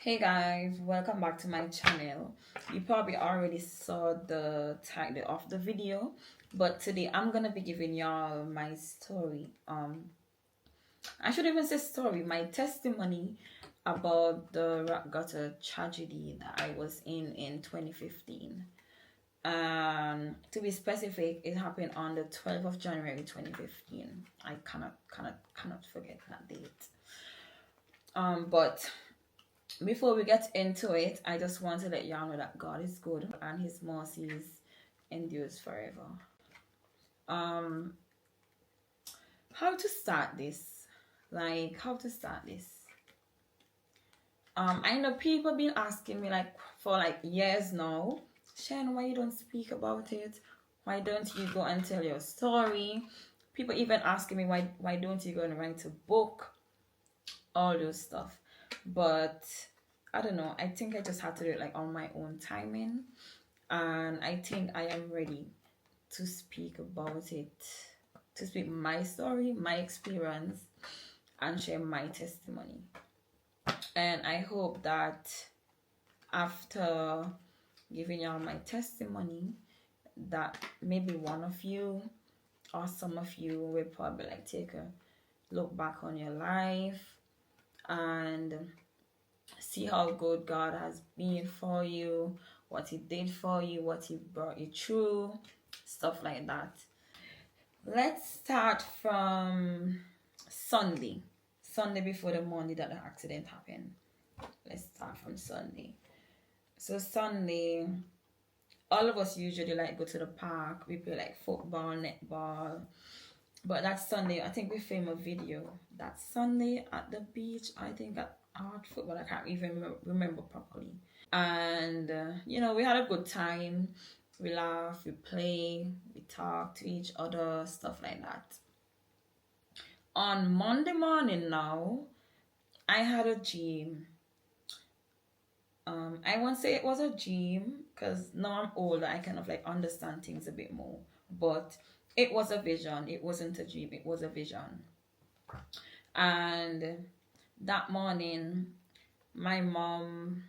Hey guys, welcome back to my channel. You probably already saw the title of the video, but today I'm gonna be giving y'all my story. I should even say story, my testimony about the rock gutter tragedy that I was in 2015. To be specific, it happened on the 12th of January 2015. I cannot forget that date. But before we get into it, I just want to let y'all know that God is good and his mercies endures forever. Um how to start this? How to start this? I know people been asking me for years now, Shan, why you don't speak about it? Why don't you go and tell your story? People even asking me why don't you go and write a book? All those stuff. But I don't know, I think I just had to do it on my own timing, and I think I am ready to speak about it, to speak my story, my experience, and share my testimony. And I hope that after giving y'all my testimony, that maybe one of you or some of you will probably take a look back on your life and see how good God has been for you, what he did for you, what he brought you through, stuff like that. Let's start from Sunday before the Monday that the accident happened. Let's start from Sunday. So Sunday, all of us usually go to the park. We play football, netball. But that Sunday, I think we filmed a video. That Sunday at the beach, I think at art football, I can't even remember properly. And we had a good time. We laugh, we play, we talk to each other, stuff like that. On Monday morning now, I had a dream. I won't say it was a dream because now I'm older, I kind of understand things a bit more. But it was a vision. It wasn't a dream, it was a vision. And that morning, my mom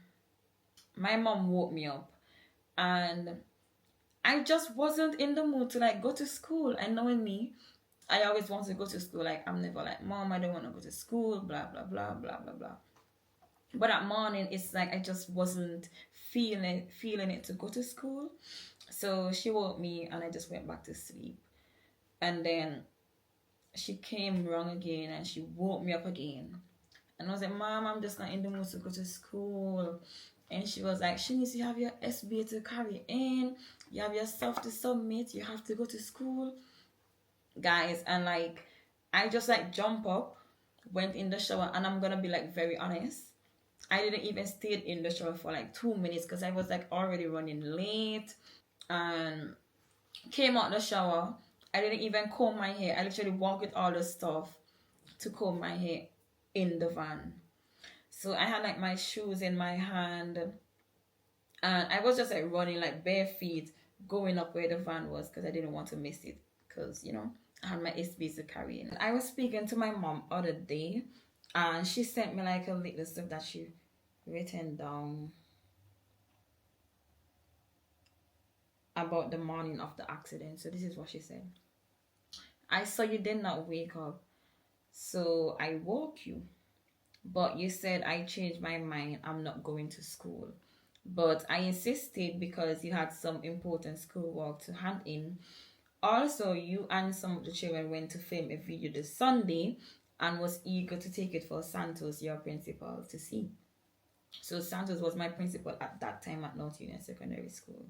woke me up, and I just wasn't in the mood to go to school. And knowing me, I always want to go to school. I'm never Mom, I don't want to go to school, blah blah blah blah blah blah. But that morning, it's I just wasn't feeling it to go to school. So she woke me and I just went back to sleep. And then she came wrong again and she woke me up again. And I was like, Mom, I'm just not in the mood to go to school. And she was like, Shanice, you have your SBA to carry in. You have your stuff to submit. You have to go to school. Guys, and I just jump up, went in the shower, and I'm going to be very honest. I didn't even stay in the shower for 2 minutes because I was already running late. And came out the shower. I didn't even comb my hair. I literally walked with all the stuff to comb my hair in the van. So I had my shoes in my hand, and I was just running bare feet going up where the van was because I didn't want to miss it because I had my SBs to carry in. I was speaking to my mom other day, and she sent me a little stuff that she written down about the morning of the accident. So this is what she said. I saw you did not wake up, so I woke you. But you said I changed my mind. I'm not going to school. But I insisted because you had some important schoolwork to hand in. Also, you and some of the children went to film a video this Sunday and was eager to take it for Santos, your principal, to see. So Santos was my principal at that time at North Union Secondary School.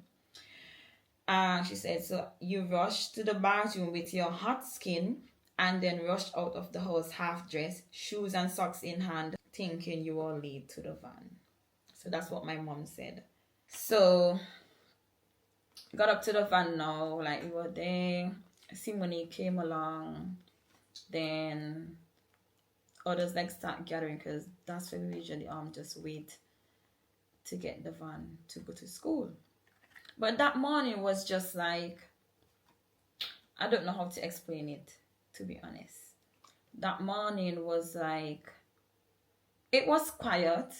And she said, so you rushed to the bathroom with your hot skin and then rushed out of the house half dressed, shoes and socks in hand, thinking you were late to the van. So that's what my mom said. So got up to the van now, we were there. Simone came along. Then others start gathering because that's where we usually just wait to get the van to go to school. But that morning was just I don't know how to explain it, to be honest. That morning was it was quiet,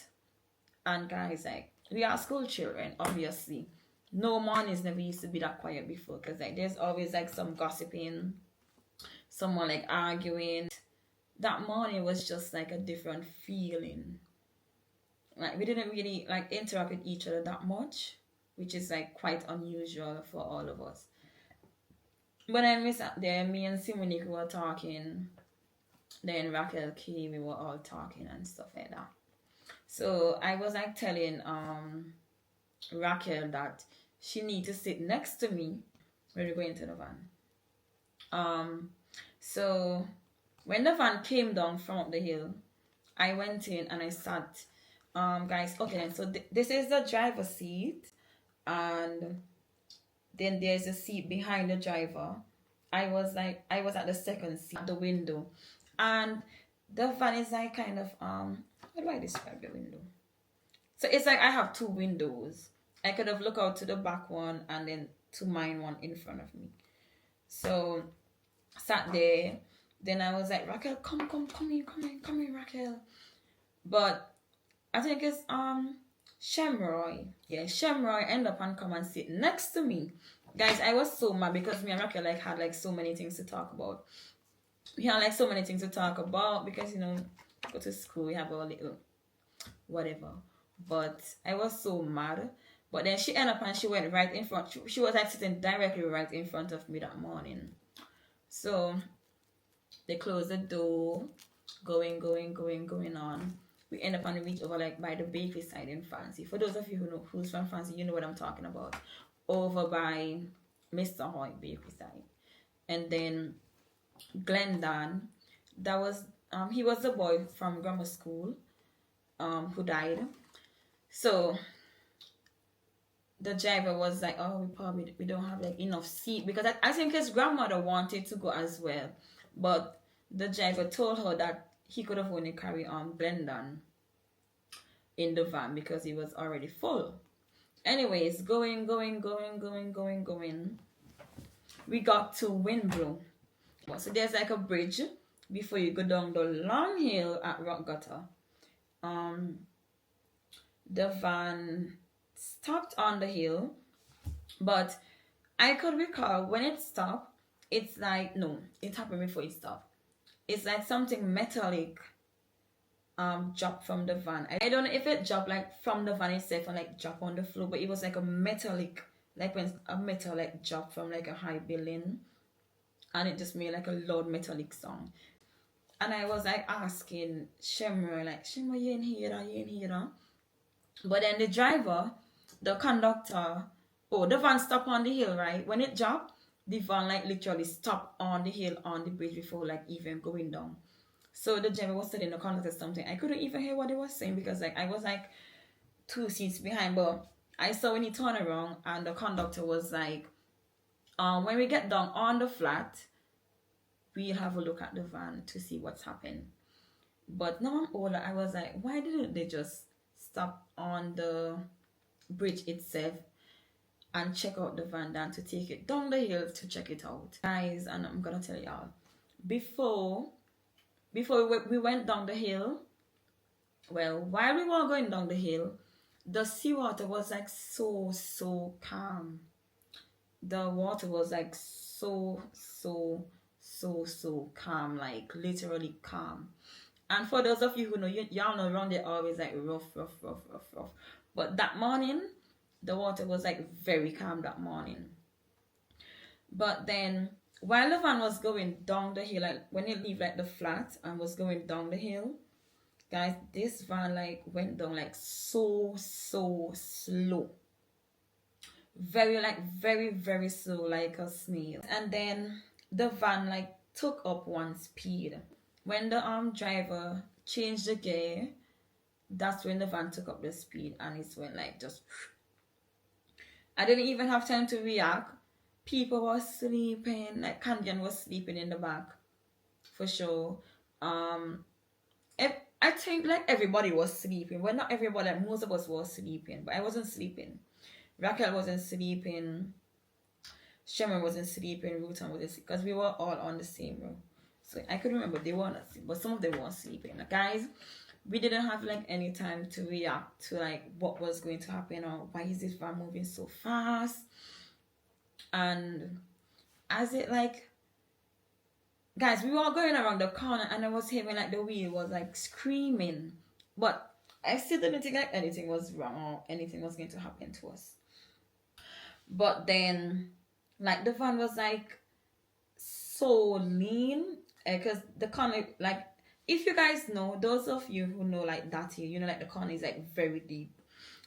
And guys, like, we are school children, obviously. No mornings never used to be that quiet before, because like there's always like some gossiping, someone like arguing. That morning was just like a different feeling. Like we didn't really like interact with each other that much, which is like quite unusual for all of us. But then we sat there, me and Simonique were talking, then Raquel came, we were all talking and stuff like that. So I was like telling Raquel that she need to sit next to me when we go into the van. So when the van came down from up the hill, I went in and I sat. Guys, okay, so this is the driver's seat, and then there's a seat behind the driver. I was at the second seat, at the window, and the van is like kind of how do I describe the window? So it's like I have two windows. I could have looked out to the back one and then to mine one in front of me. So sat there. Then I was like, Raquel, come in, Raquel. But I think it's Shemroy. Yeah, Shemroy ended up and come and sit next to me. Guys, I was so mad because me and Raquel like had like so many things to talk about. We had like so many things to talk about because, you know, go to school, we have our little whatever. But I was so mad. But then she ended up and she went right in front. She was like sitting directly right in front of me that morning. So they closed the door, going on. We end up on the reach over like by the bakery side in Fancy. For those of you who know who's from Fancy, you know what I'm talking about. Over by Mr. Hoyt bakery side. And then Glendon, that was he was the boy from grammar school who died. So the driver was like, oh, we don't have like enough seat, because I think his grandmother wanted to go as well, but the driver told her that he could have only carried Glendon in the van because he was already full. Anyways, going. We got to Windblow. So there's like a bridge before you go down the long hill at Rock Gutter. The van stopped on the hill, but I could recall when it stopped, it's like, no, it happened before it stopped. It's like something metallic dropped from the van. I don't know if it dropped like from the van itself and like dropped on the floor, but it was like a metallic, like when a metal like dropped from like a high building, and it just made like a loud metallic sound. And I was like asking Shemra, like, Shemra, you in here? But then the driver, the conductor, the van stopped on the hill, right? When it dropped, the van like literally stopped on the hill on the bridge before like even going down. So the driver was telling the conductor something. I couldn't even hear what he was saying because like I was like 2 seats behind, but I saw when he turned around and the conductor was like, when we get down on the flat, we'll have a look at the van to see what's happened. But now I'm older, I was like, why didn't they just stop on the bridge itself and check out the van than to take it down the hill to check it out? Guys, and I'm gonna tell y'all, before we went down the hill, well, while we were going down the hill, the seawater was like so calm. The water was like so calm, like literally calm. And for those of you who know, y'all know around there always like rough. But that morning, the water was like very calm that morning. But then, while the van was going down the hill, like when it leave like the flat and was going down the hill, guys, this van like went down like so slow. Very slow, like a snail. And then the van like took up one speed. When the driver changed the gear, that's when the van took up the speed and it went like just. I didn't even have time to react. People were sleeping, like Candian was sleeping in the back, for sure. I think like everybody was sleeping. Well, not everybody, like most of us were sleeping, but I wasn't sleeping. Raquel wasn't sleeping. Sherman wasn't sleeping. Rutan wasn't sleeping, because we were all on the same room. So I could remember they were not sleeping, but some of them weren't sleeping. Like, guys, we didn't have like any time to react to like what was going to happen, or why is this van moving so fast. And as it like, guys, we were going around the corner and I was hearing like the wheel was like screaming, but I still didn't think like anything was wrong or anything was going to happen to us. But then like the van was like so lean, because the corner, like, if you guys know, those of you who know like that here, you know, like the corner is like very deep.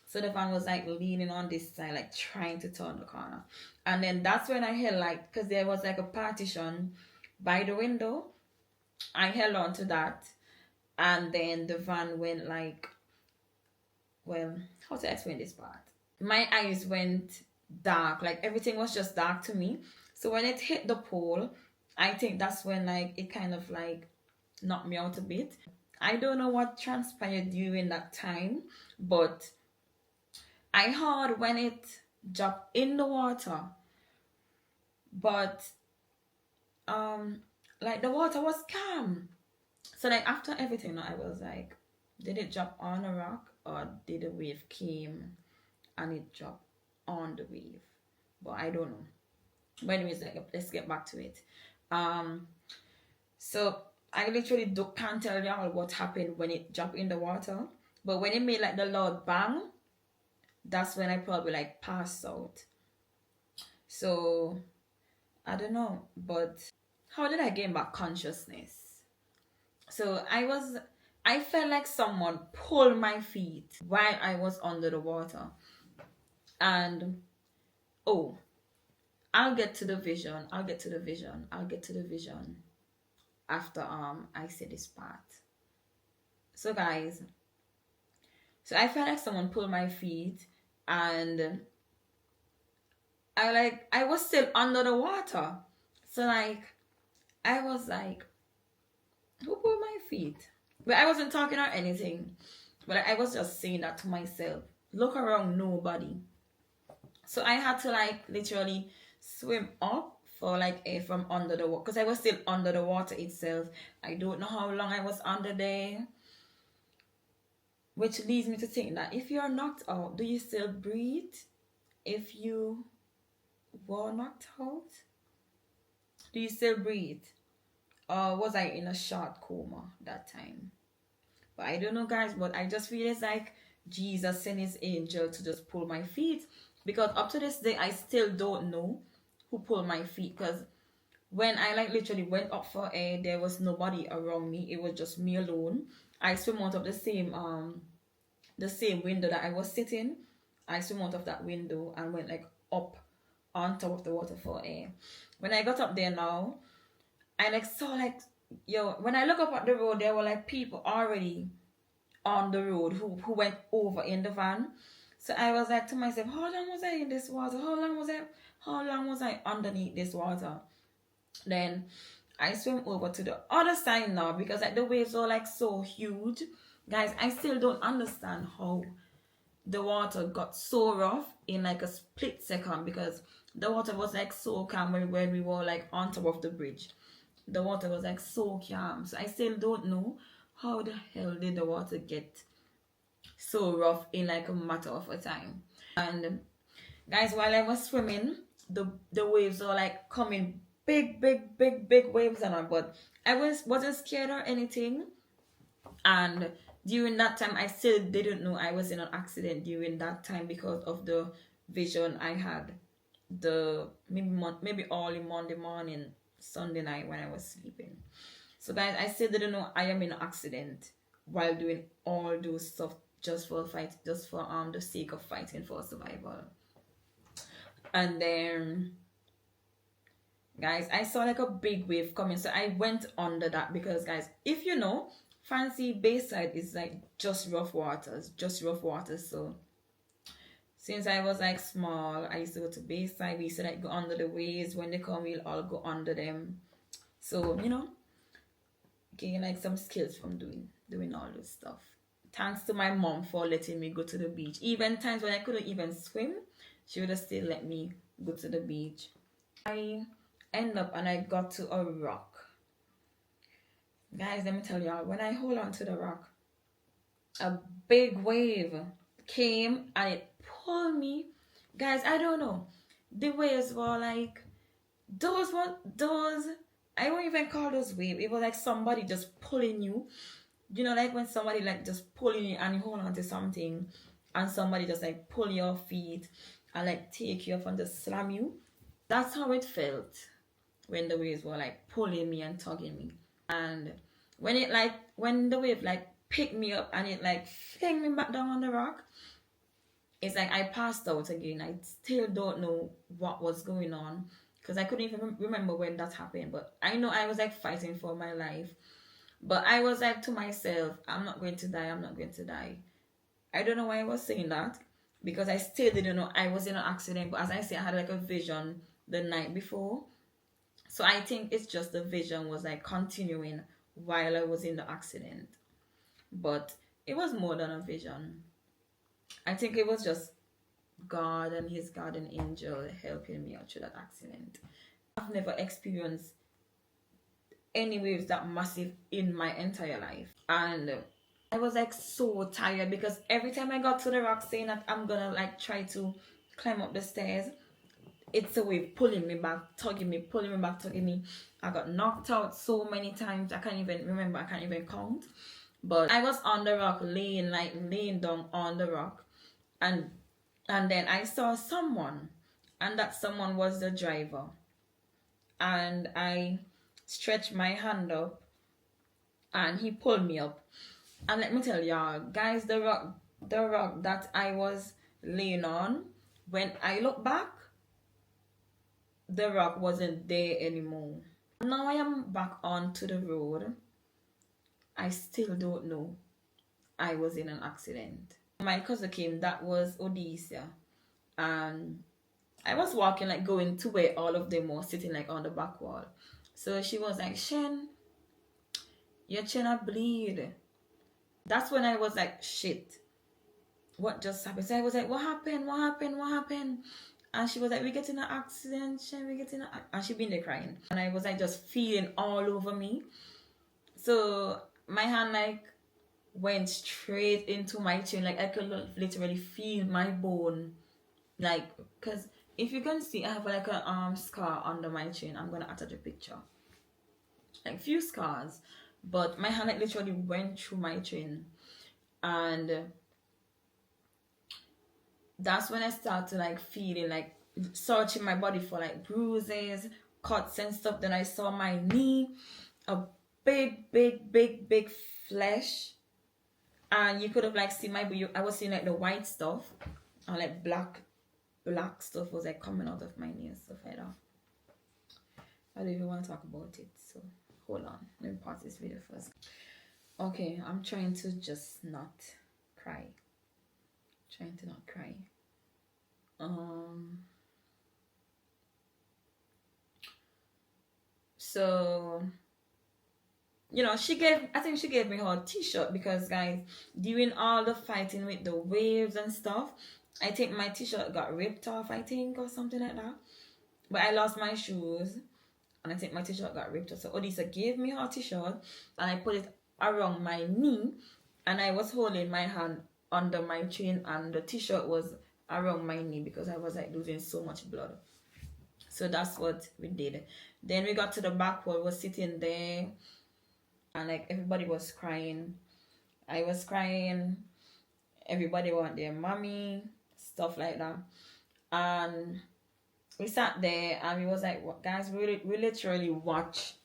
So the van was like leaning on this side, like trying to turn the corner. And then that's when I held like, because there was like a partition by the window. I held on to that. And then the van went like, well, how to explain this part? My eyes went dark, like everything was just dark to me. So when it hit the pole, I think that's when like it kind of like knocked me out a bit. I don't know what transpired during that time, but I heard when it dropped in the water, but like the water was calm. So like after everything, I was like, did it drop on a rock or did the wave came and it dropped on the wave? But I don't know. But anyways, like let's get back to it. So I literally can't tell y'all what happened when it dropped in the water. But when it made like the loud bang, that's when I probably like passed out. So I don't know, but how did I gain back consciousness? So I felt like someone pulled my feet while I was under the water. And oh, I'll get to the vision. I'll get to the vision. I'll get to the vision after I say this part. So guys, so I felt like someone pulled my feet, and I was still under the water. So like I was like, who pulled my feet? But I wasn't talking or anything. But I was just saying that to myself. Look around, nobody. So I had to like literally swim up for like air from under the water, because I was still under the water itself. I don't know how long I was under there. Which leads me to think that if you're knocked out, do you still breathe? If you were knocked out, do you still breathe? Or was I in a short coma that time? But I don't know, guys, but I just feel it's like Jesus sent his angel to just pull my feet. Because up to this day, I still don't know who pulled my feet. Because when I like literally went up for air, there was nobody around me. It was just me alone. I swim out of the same window that I was sitting. I swim out of that window and went like up on top of the water for air. When I got up there now, I like saw like, yo, when I look up at the road, there were like people already on the road who went over in the van. So I was like to myself, how long was I in this water? How long was I underneath this water? Then I swim over to the other side now, because like the waves are like so huge. Guys, I still don't understand how the water got so rough in like a split second, because the water was like so calm when we were like on top of the bridge. The water was like so calm. So I still don't know how the hell did the water get so rough in like a matter of a time. And guys, while I was swimming, the waves are like coming, big waves and all, but I wasn't scared or anything. And during that time, I still didn't know I was in an accident during that time, because of the vision I had the maybe early Monday morning, Sunday night when I was sleeping. So guys, I still didn't know I am in an accident while doing all those stuff just for the sake of fighting for survival. And then guys, I saw like a big wave coming, so I went under that, because guys, if you know, Fancy Bayside is like just rough waters. So since I was like small, I used to go to Bayside. We used to like go under the waves. When they come, we'll all go under them. So you know, gain like some skills from doing all this stuff. Thanks to my mom for letting me go to the beach. Even times when I couldn't even swim, she would have still let me go to the beach. I end up and I got to a rock. Guys, let me tell y'all, when I hold on to the rock, a big wave came and it pulled me. Guys, I don't know. The waves were like those I won't even call those waves. It was like somebody just pulling you. You know, like when somebody like just pulling you and you hold on to something and somebody just like pull your feet and like take you up and just slam you. That's how it felt when the waves were like pulling me and tugging me. And when the wave like picked me up and it like flung me back down on the rock, it's like I passed out again. I still don't know what was going on because I couldn't even remember when that happened. But I know I was like fighting for my life. But I was like to myself, I'm not going to die. I'm not going to die. I don't know why I was saying that because I still didn't know I was in an accident. But as I say, I had like a vision the night before. So I think it's just the vision was like continuing while I was in the accident. But it was more than a vision. I think it was just God and his guardian angel helping me out through that accident. I've never experienced any waves that massive in my entire life. And I was like so tired because every time I got to the rock saying that I'm gonna like try to climb up the stairs, it's a wave pulling me back, tugging me, pulling me back, tugging me. I got knocked out so many times. I can't even remember, I can't even count. But I was on the rock, laying down on the rock. And then I saw someone, and that someone was the driver. And I stretched my hand up and he pulled me up. And let me tell y'all, guys, the rock that I was laying on, when I look back, the rock wasn't there anymore. Now I am back onto the road. I still don't know I was in an accident. My cousin came, that was Odysseus, and I was walking like going to where all of them were sitting like on the back wall. So she was like, Shen, your chin a bleed. That's when I was like, shit, what just happened? So I was like, what happened? What happened? What happened? And she was like, we get in an accident, Shen, we get in and she been there crying. And I was like just feeling all over me. So my hand like went straight into my chin. Like I could literally feel my bone. Like, cause if you can see, I have like a scar under my chin. I'm gonna attach a picture. Like few scars. But my hand like literally went through my chin. And that's when I started like feeling like searching my body for like bruises, cuts and stuff. Then I saw my knee, a big flesh, and you could have like seen I was seeing like the white stuff and like black stuff was like coming out of my knee and stuff like that. I don't even want to talk about it, so hold on, let me pause this video first. Okay, I'm trying to just not cry. Trying to not cry. So you know, I think she gave me her t-shirt because guys, during all the fighting with the waves and stuff, I think my t-shirt got ripped off, I think, or something like that. But I lost my shoes and I think my t-shirt got ripped off. So Odisa gave me her t-shirt and I put it around my knee and I was holding my hand under my chin and the t-shirt was around my knee because I was like losing so much blood. So that's what we did. Then we got to the back wall, was sitting there and like everybody was crying. I was crying. Everybody want their mommy, stuff like that. And we sat there and we was like, guys, we literally watched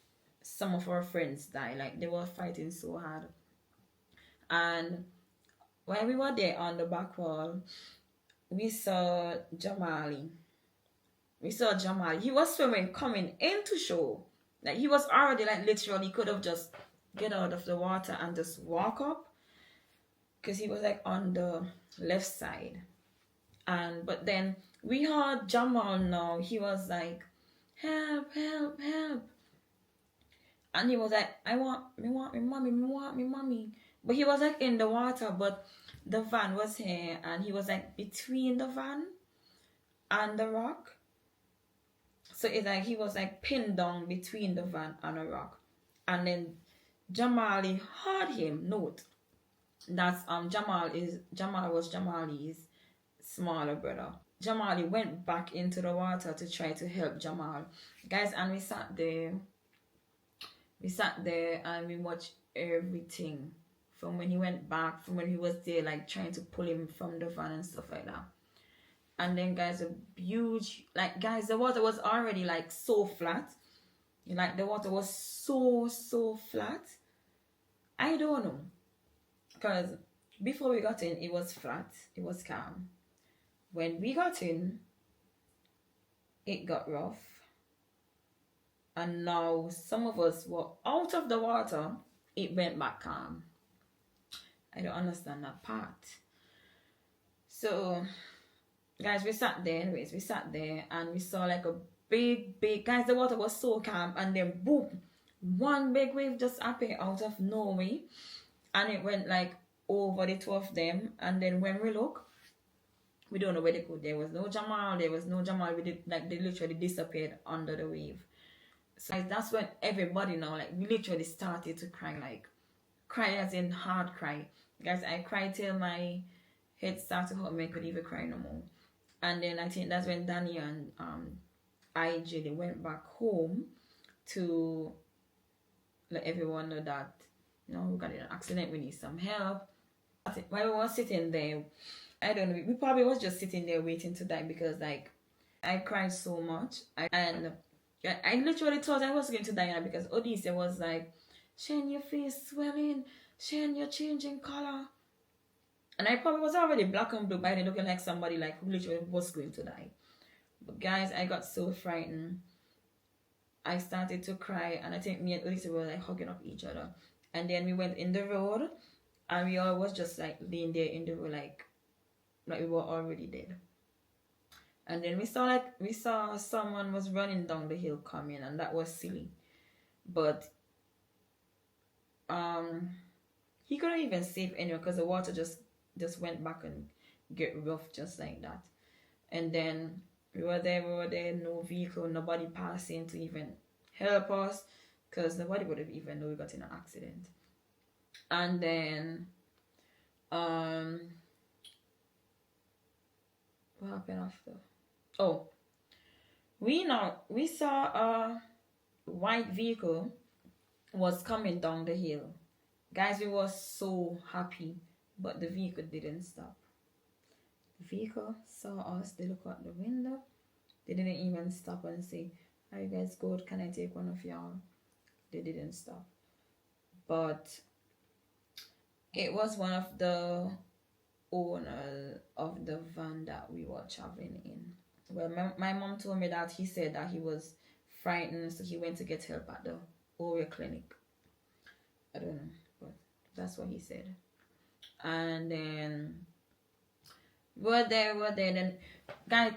some of our friends die. Like they were fighting so hard. And when we were there on the back wall, we saw Jamali. He was swimming coming into shore. Like he was already like literally could have just get out of the water and just walk up. Because he was like on the left side. But then we heard Jamal now. He was like, help. And he was like, me want me mommy. But he was like in the water, but the van was here and he was like between the van and the rock. So it's like he was like pinned down between the van and a rock. And then Jamali heard him, note. That's Jamal was Jamali's smaller brother. Jamali went back into the water to try to help Jamal. Guys, and we sat there and we watched everything from when he went back, from when he was there, like trying to pull him from the van and stuff like that. And then, guys, a huge, like, guys, the water was already like so flat. Like, the water was so flat. I don't know, because before we got in, it was flat, it was calm. When we got in, it got rough. And now some of us were out of the water, it went back calm. I don't understand that part. So, guys, we sat there and we saw like a big, guys, the water was so calm, and then boom, one big wave just appeared out of nowhere, and it went like over the two of them. And then when we look, we don't know where they go. There was no Jamal. We did, like, they literally disappeared under the wave. So, guys, that's when everybody now, like, we literally started to cry, like, cry as in hard cry. Guys, I cried till my head started to hurt me. I could even cry no more. And then I think that's when Danny and IJ, they went back home to let everyone know that, you know, we got in an accident, we need some help. While we were sitting there, I don't know, we probably was just sitting there waiting to die, because, like, I cried so much. I literally thought I was going to die now, because Odysseus was like, Shane, your face swelling. Shane, you're changing color. And I probably was already black and blue by then, looking like somebody like who literally was going to die. But, guys, I got so frightened. I started to cry, and I think me and Odysseus were like hugging up each other. And then we went in the road, and we all was just like laying there in the road, like we were already dead. And then we saw someone was running down the hill coming, and that was silly. But he couldn't even save anyone, because the water just went back and get rough just like that. And then we were there, no vehicle, nobody passing to even help us, because nobody would have even known we got in an accident. And then what happened after? Oh, we saw a white vehicle was coming down the hill. Guys, we were so happy, but the vehicle didn't stop. The vehicle saw us, they looked out the window, they didn't even stop and say, are you guys good? Can I take one of y'all? They didn't stop. But it was one of the owners of the van that we were traveling in. Well, my mom told me that he said that he was frightened, so he went to get help at the Oriel clinic. I don't know, but that's what he said. And then we're there. Then, guys,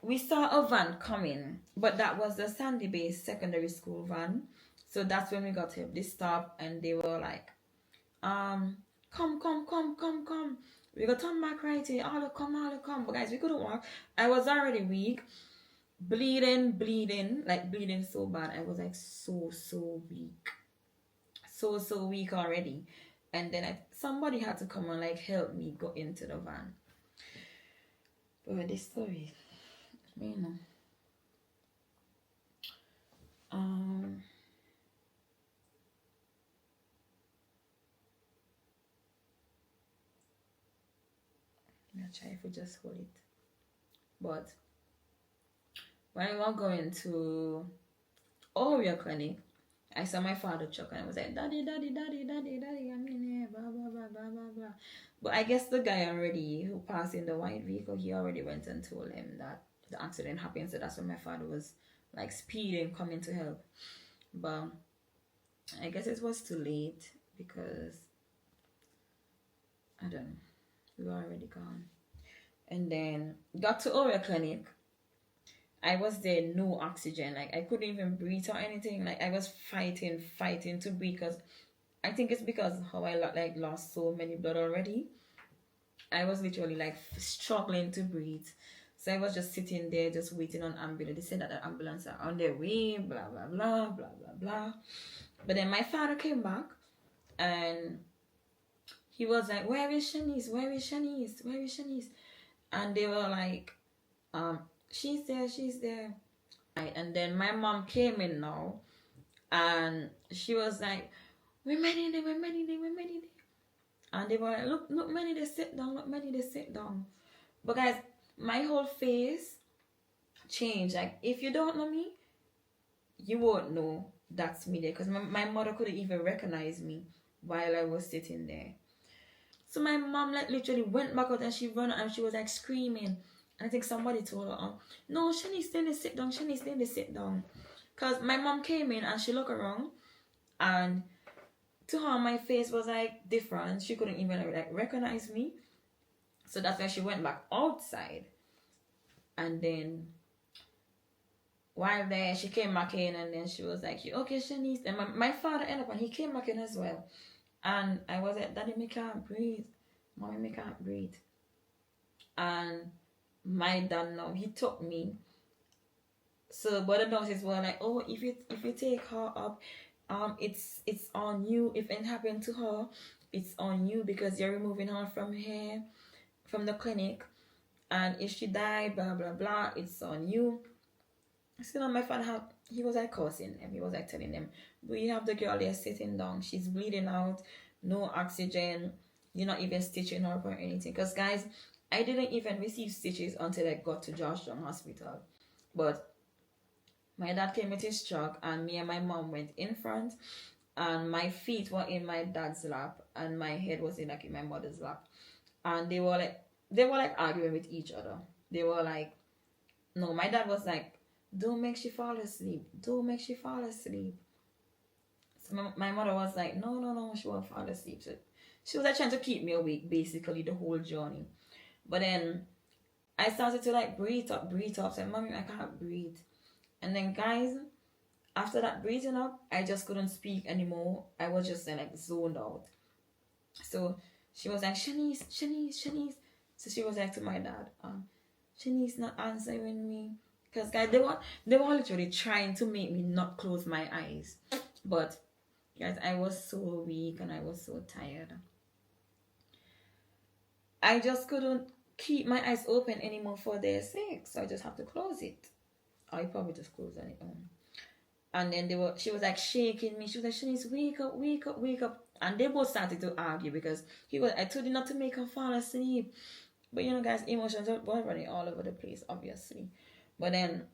we saw a van coming, but that was the Sandy Bay Secondary School van. So that's when we got help. They stopped and they were like, come. We got turn back right here. All come. But, guys, we couldn't walk. I was already weak, bleeding, like bleeding so bad. I was like so weak, so weak already. And then somebody had to come and like help me go into the van. But this story, you know. I'll try if we just hold it. But when we were going to Oriel clinic, I saw my father chuck and I was like, Daddy, I'm in here, blah, blah. But I guess the guy already who passed in the white vehicle, he already went and told him that the accident happened. So that's when my father was like speeding, coming to help. But I guess it was too late, because I don't know, we were already gone. And then got to Oriel clinic. I was there, no oxygen. Like, I couldn't even breathe or anything. Like, I was fighting to breathe, because I think it's because how I like lost so many blood already. I was literally like struggling to breathe. So I was just sitting there, just waiting on ambulance. They said that the ambulance are on their way, blah, blah, blah. But then my father came back, and he was like, where is Shanice? Where is Shanice? Where is Shanice? And they were like, she's there, she's there. Right, and then my mom came in now, and she was like, we're many there, we're many there, we're many there. And they were like, look, many they sit down, look, many they sit down. But guys, my whole face changed. Like, if you don't know me, you won't know that's me there, because my mother couldn't even recognize me while I was sitting there. So my mom like literally went back out and she ran out and she was like screaming. And I think somebody told her, no, Shani, stay there, sit down. Shani, stay there, sit down. Because my mom came in and she looked around, and to her, my face was like different. She couldn't even like recognize me. So that's why she went back outside. And then while there, she came back in, and then she was like, okay, Shanice. And my father ended up, and he came back in as well. And I was like, Daddy, me can't breathe. Mommy, me can't breathe. And my dad now, he took me. So, but the nurses were like, oh, if you take her up, it's on you. If it happened to her, it's on you, because you're removing her from here, from the clinic. And if she died, blah, blah, blah, it's on you. So my father he was like cursing them. He was like telling them, we have the girl there sitting down. She's bleeding out, no oxygen. You're not even stitching her up or anything. Because guys, I didn't even receive stitches until I got to Josh Young Hospital. But my dad came with his truck, and me and my mom went in front, and my feet were in my dad's lap, and my head was in my mother's lap. And they were like arguing with each other. They were like, no, my dad was like, don't make she fall asleep. Don't make she fall asleep. So my mother was like, no, she won't fall asleep. So she was like trying to keep me awake basically the whole journey. But then I started to like breathe up. Say, Mommy, I can't breathe. And then guys, after that breathing up, I just couldn't speak anymore. I was just like zoned out. So she was like, Shanice. So she was like to my dad, Shanice not answering me. Because guys, they were literally trying to make me not close my eyes. But guys, I was so weak and I was so tired. I just couldn't keep my eyes open anymore for their sake. So I just have to close it. I probably just closed on it. And then she was like shaking me. She was like, Shanice, wake up, wake up, wake up. And they both started to argue because I told you not to make her fall asleep. But you know, guys, emotions were running all over the place, obviously. But then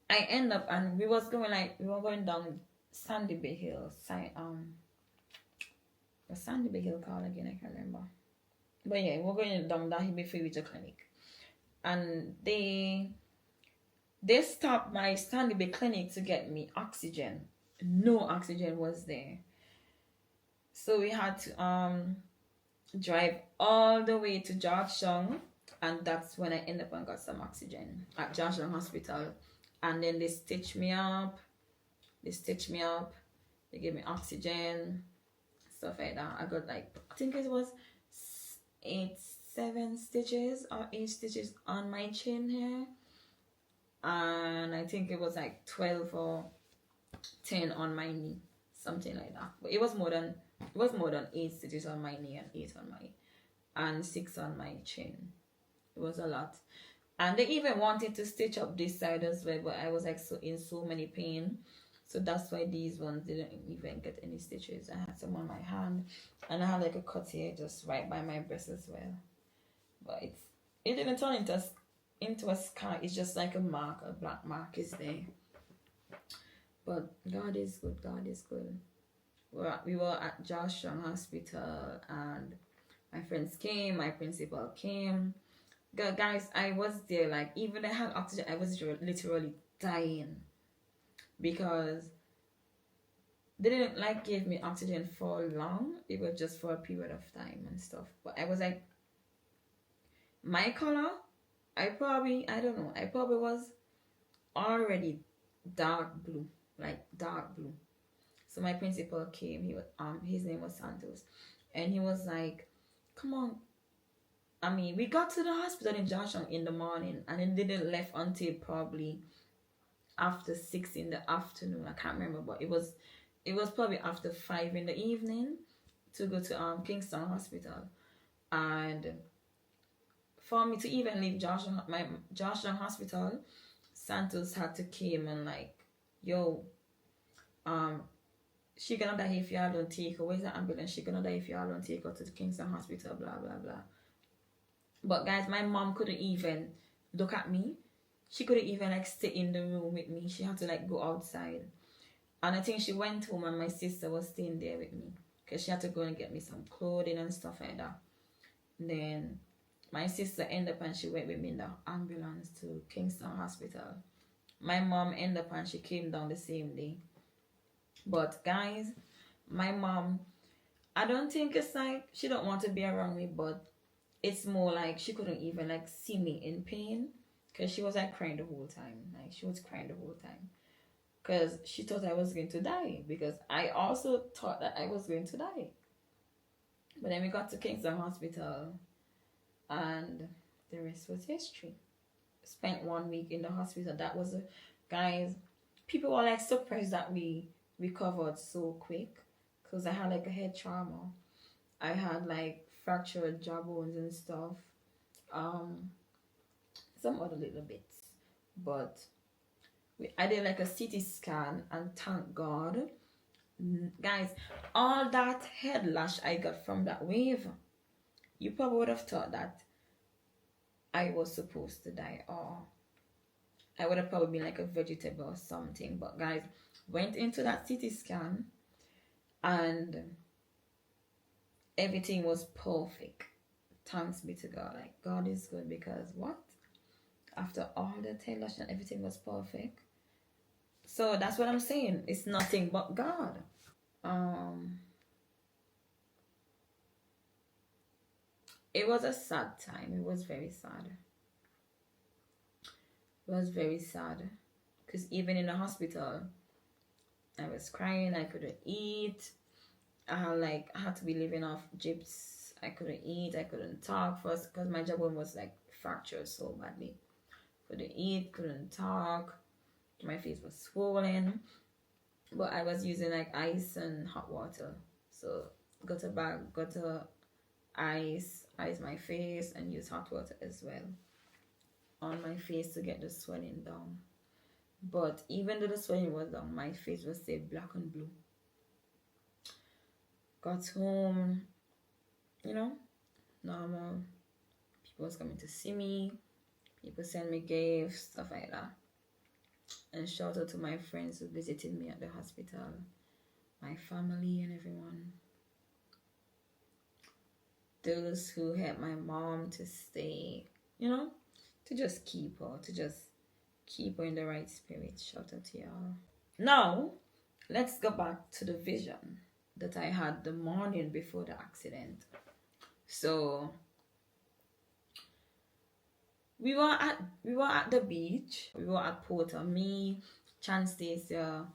I end up, and we were going down Sandy Bay Hill. What's Sandy Bay Hill called again? I can't remember. But yeah, we're going down that before we reach the clinic. And they stopped my Sandy Bay clinic to get me oxygen. No oxygen was there. So we had to drive all the way to Georgetown, and that's when I ended up and got some oxygen at Georgetown Hospital. And then they stitched me up. They gave me oxygen, stuff like that. I got like, I think it was 7 stitches or 8 stitches on my chin here. And I think it was like 12 or 10 on my knee, something like that. But it was more than 8 stitches on my knee and 8 on and 6 on my chin. It was a lot. And they even wanted to stitch up this side as well, but I was like in so many pain. So that's why these ones didn't even get any stitches. I had some on my hand, and I had like a cut here just right by my breast as well. But it didn't turn into a scar. It's just like a black mark is there. But God is good. God is good. We were at Josh Young Hospital, and my friends came. My principal came. Guys, I was there, like, even I had oxygen, I was literally dying, because they didn't like give me oxygen for long. It was just for a period of time and stuff. But I was like, my color, I probably was already dark blue. So my principal came. He was his name was Santos, and he was like, come on. I mean, we got to the hospital in Joshua in the morning, and it didn't left until probably after 6 in the afternoon. I can't remember, but it was probably after 5 in the evening to go to Kingston Hospital, and for me to even leave Georgetown Hospital, Santos had to came and like, yo, um, she gonna die if y'all don't take her. Where's the ambulance? She gonna die if y'all don't take her to the Kingston Hospital. Blah blah blah. But guys, my mom couldn't even look at me. She couldn't even like stay in the room with me. She had to like go outside. And I think she went home and my sister was staying there with me because she had to go and get me some clothing and stuff like that. Then my sister ended up and she went with me in the ambulance to Kingston Hospital. My mom ended up and she came down the same day. But guys, my mom, I don't think it's like she don't want to be around me, but it's more like she couldn't even like see me in pain because she was like crying the whole time. Like she was crying the whole time because she thought I was going to die, because I also thought that I was going to die. But then we got to Kingston Hospital and the rest was history. Spent 1 week in the hospital. That was guys, people were like surprised that we recovered so quick because I had like a head trauma. I had like fractured jawbones and stuff. Some other little bits. But I did like a CT scan and thank God. Guys, all that head lash I got from that wave, you probably would have thought that I was supposed to die, or I would have probably been like a vegetable or something. But guys, went into that CT scan and everything was perfect. Thanks be to God. Like God is good, because what? After all the head lash and everything was perfect. So that's what I'm saying. It's nothing but God. It was a sad time. It was very sad. It was very sad. Because even in the hospital, I was crying. I couldn't eat. I had to be living off gyps. I couldn't eat. I couldn't talk first because my jawbone was like fractured so badly. Couldn't eat. Couldn't talk. My face was swollen. But I was using like ice and hot water. So got a bag, got a ice my face, and use hot water as well on my face to get the swelling down. But even though the swelling was down, my face was still black and blue. Got home, normal. People was coming to see me. People send me gifts, stuff like that. And shout out to my friends who visited me at the hospital, my family and everyone. Those who helped my mom to stay, to just keep her in the right spirit. Shout out to y'all. Now, let's go back to the vision that I had the morning before the accident. So we were at the beach. We were at Porter. Me, Chance Stacia,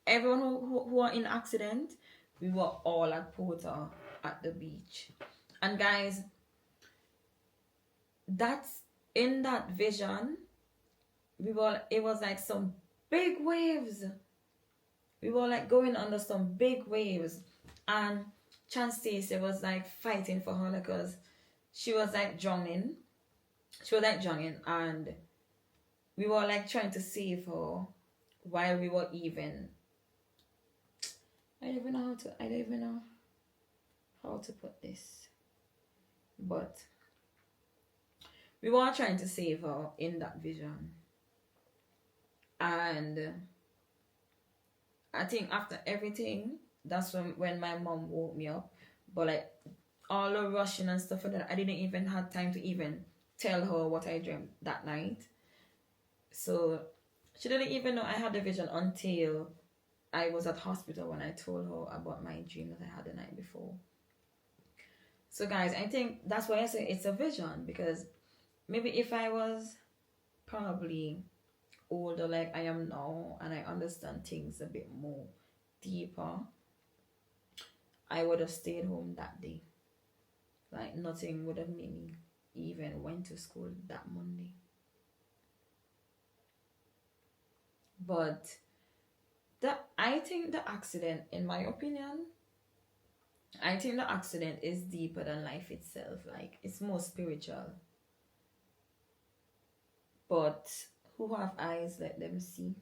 everyone who were in the accident. We were all at Porter at the beach. And guys, that's in that vision. It was like some big waves. We were like going under some big waves, and Chance Stacia was like fighting for her because she was like drowning. And we were like trying to save her while we were even. I don't even know how to put this. But we were trying to save her in that vision. And I think after everything, that's when my mom woke me up. But like all the rushing and stuff like that, I didn't even have time to even tell her what I dreamt that night. So she didn't even know I had the vision until I was at hospital when I told her about my dream that I had the night before. So guys, I think that's why I say it's a vision, because maybe if I was probably older like I am now and I understand things a bit more deeper, I would have stayed home that day. Like nothing would have made me even went to school that Monday. But I think the accident, in my opinion, I think the accident is deeper than life itself. Like, it's more spiritual. But who have eyes, let them see.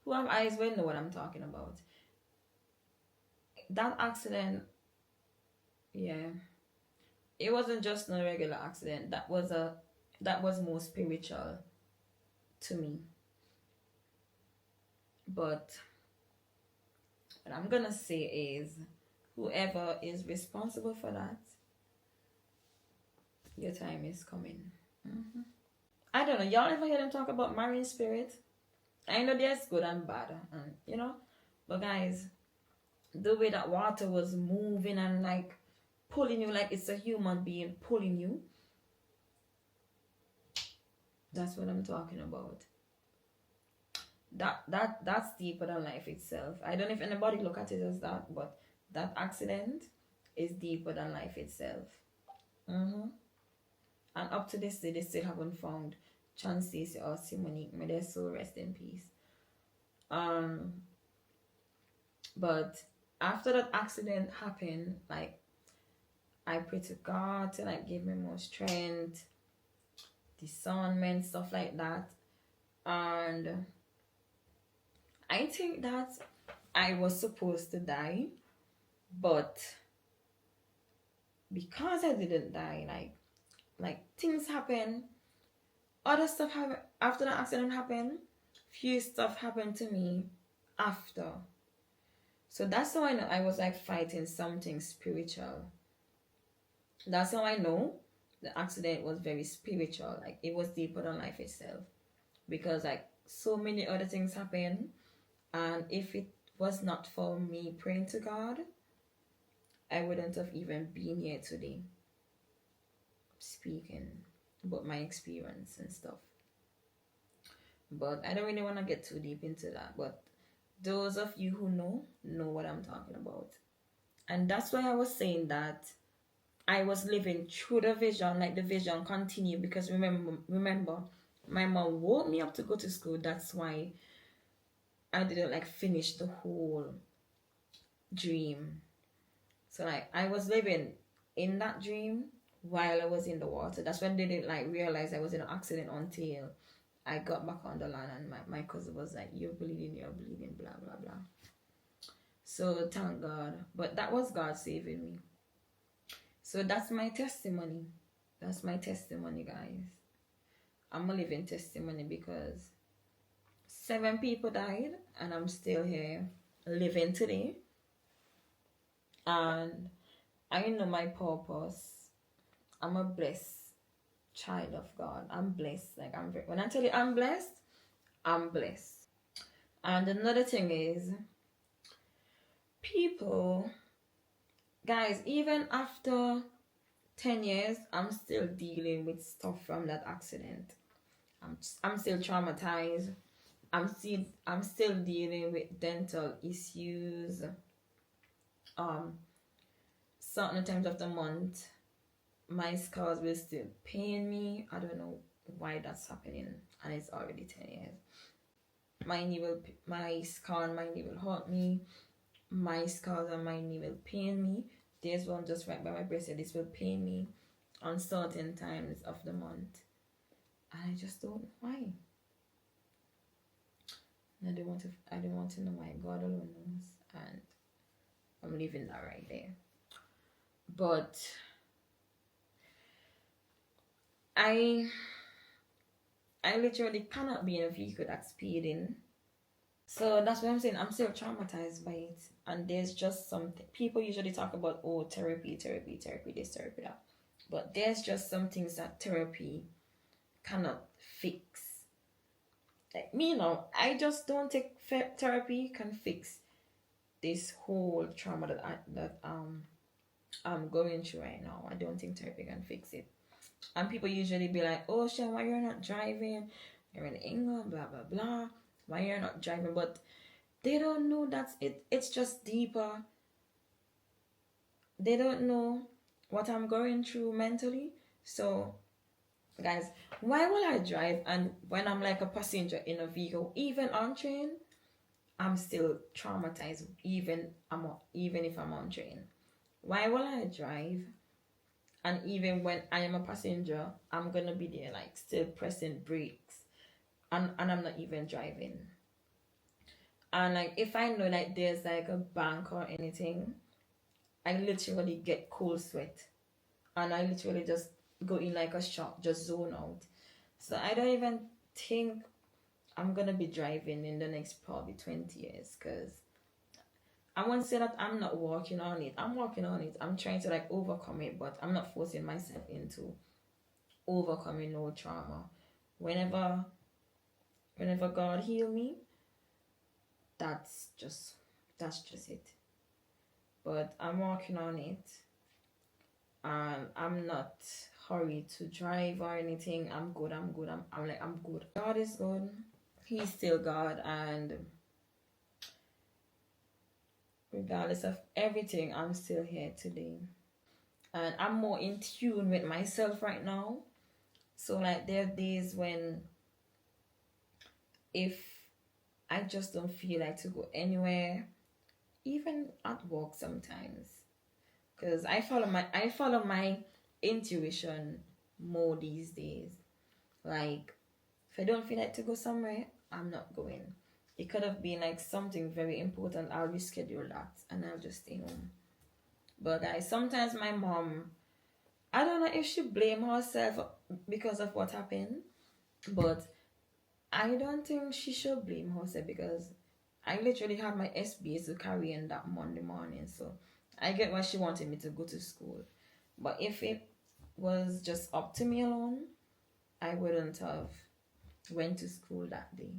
Who have eyes will know what I'm talking about. That accident, yeah, it wasn't just no regular accident. That was more spiritual to me. But what I'm gonna say is, whoever is responsible for that, your time is coming. I don't know. Y'all ever hear them talk about marine spirit? I know there's good and bad, and but guys, the way that water was moving and like pulling you, like it's a human being pulling you. That's what I'm talking about. That's deeper than life itself. I don't know if anybody look at it as that, but that accident is deeper than life itself. And up to this day, they still haven't found Chances or Simonique. May their soul rest in peace. But after that accident happened, like, I pray to God to like give me more strength, discernment, stuff like that. And I think that I was supposed to die, but because I didn't die, like things happen, other stuff happened after the accident happened. Few stuff happened to me after. So that's how I know I was like fighting something spiritual. That's how I know the accident was very spiritual. Like, it was deeper than life itself. Because like so many other things happened. And if it was not for me praying to God, I wouldn't have even been here today speaking about my experience and stuff. But I don't really want to get too deep into that. But those of you who know what I'm talking about. And that's why I was saying that I was living through the vision, like the vision continued. Because remember, my mom woke me up to go to school. That's why I didn't like finish the whole dream. So like I was living in that dream while I was in the water. That's when they didn't like realize I was in an accident until I got back on the land, and my cousin was like, you're bleeding, blah blah blah. So thank God. But that was God saving me. So that's my testimony. That's my testimony, guys. I'm a living testimony because 7 people died and I'm still here living today. And I know my purpose. I'm a blessed child of God. I'm blessed. Like, when I tell you I'm blessed, I'm blessed. And another thing is, people, guys, even after 10 years, I'm still dealing with stuff from that accident. I'm still traumatized. I'm still dealing with dental issues. Certain times of the month, my scars will still pain me. I don't know why that's happening, and it's already 10 years. My scar on my knee will hurt me. My scars on my knee will pain me. There's one just right by my breast. This will pain me on certain times of the month, and I just don't know why. And I don't want to know why. God alone knows, and I'm leaving that right there. But I literally cannot be in a vehicle that's speeding. So that's what I'm saying. I'm still traumatized by it. And there's just something. People usually talk about, oh, therapy, this, therapy, that. But there's just some things that therapy cannot fix. Like me now, I just don't think therapy can fix this whole trauma that I'm going through right now. I don't think therapy can fix it. And people usually be like, oh, Shan, why you're not driving? You're in England, blah, blah, blah. Why you're not driving? But they don't know that's it. It's just deeper. They don't know what I'm going through mentally. So, guys, why will I drive? And when I'm like a passenger in a vehicle, even on train, I'm still traumatized, even if I'm on train. Why will I drive? And even when I am a passenger, I'm gonna be there like still pressing brakes, and I'm not even driving. And like if I know like there's like a bank or anything, I literally get cold sweat, and I literally just go in like a shock, just zone out. So I don't even think I'm gonna be driving in the next probably 20 years, because I won't say that I'm not working on it. I'm working on it. I'm trying to like overcome it, but I'm not forcing myself into overcoming no trauma. Whenever whenever God heal me, that's just that's just it. But I'm working on it, and I'm not hurried to drive or anything. I'm good. I'm good. God is good. He's still God, and regardless of everything, I'm still here today. And I'm more in tune with myself right now. So like there are days when if I just don't feel like to go anywhere, even at work sometimes. Because I follow my intuition more these days. Like if I don't feel like to go somewhere, I'm not going. It could have been like something very important. I'll reschedule that and I'll just stay home. But guys, sometimes my mom, I don't know if she blame herself because of what happened, but I don't think she should blame herself, because I literally had my SBA to carry in that Monday morning. So I get why she wanted me to go to school. But if it was just up to me alone, I wouldn't have went to school that day.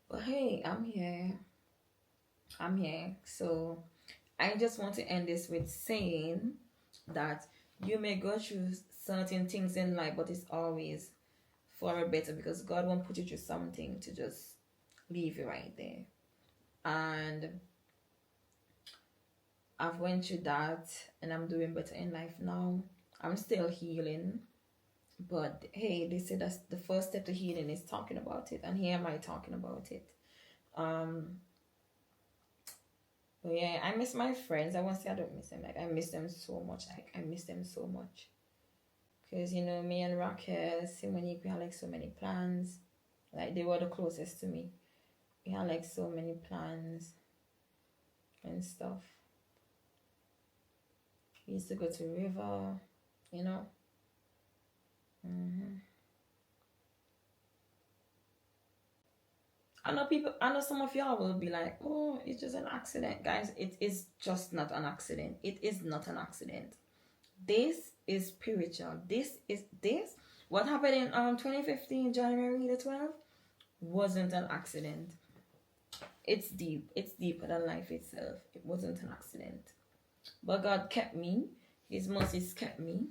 But hey, I'm here. I'm here. So I just want to end this with saying that you may go through certain things in life, but it's always for a better, because God won't put you through something to just leave you right there. And I've went through that, and I'm doing better in life now. I'm still healing, but hey, they say that's the first step to healing is talking about it, and here am I talking about it. Um, but yeah, I miss my friends. I won't say I don't miss them. Like I miss them so much. Like I miss them so much. Cause you know me and Raquel, Simonique, we had like so many plans. Like they were the closest to me. We had like so many plans and stuff. We used to go to river, you know. I know some of y'all will be like, oh, it's just an accident. Guys, it is just not an accident. It is not an accident. This is spiritual. This what happened in 2015 January the 12th wasn't an accident. It's deep. It's deeper than life itself. It wasn't an accident. But God kept me. His mercies kept me.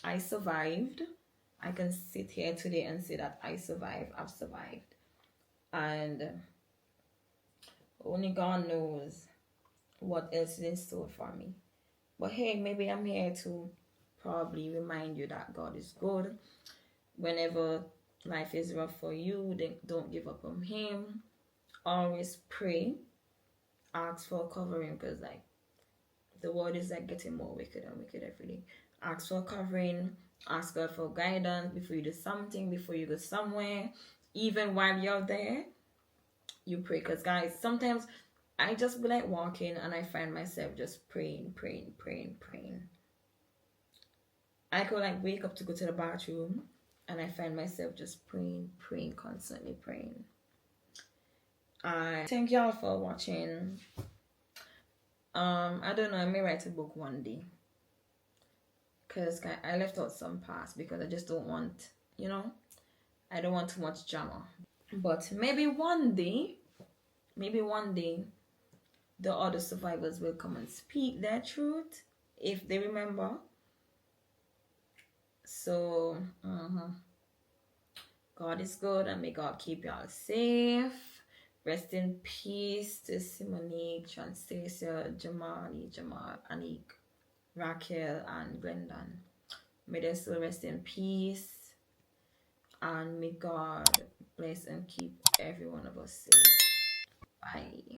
I survived. I can sit here today and say that I survived. I've survived. And only God knows what else is in store for me. But hey, maybe I'm here to probably remind you that God is good. Whenever life is rough for you, then don't give up on Him. Always pray. Ask for covering, because like the world is like getting more wicked and wicked every day. Ask for covering. Ask God for guidance before you do something, before you go somewhere. Even while you're there, you pray. Because guys, sometimes I just be like walking and I find myself just praying. I could like wake up to go to the bathroom and I find myself just praying, constantly praying. I thank y'all for watching. I don't know, I may write a book one day, because I left out some parts because I just don't want, I don't want too much drama. But maybe one day, the other survivors will come and speak their truth if they remember. So, God is good, and may God keep y'all safe. Rest in peace to Simonique, Transtasia, Jamal, Anik, Raquel, and Glendon. May they still rest in peace. And may God bless and keep every one of us safe.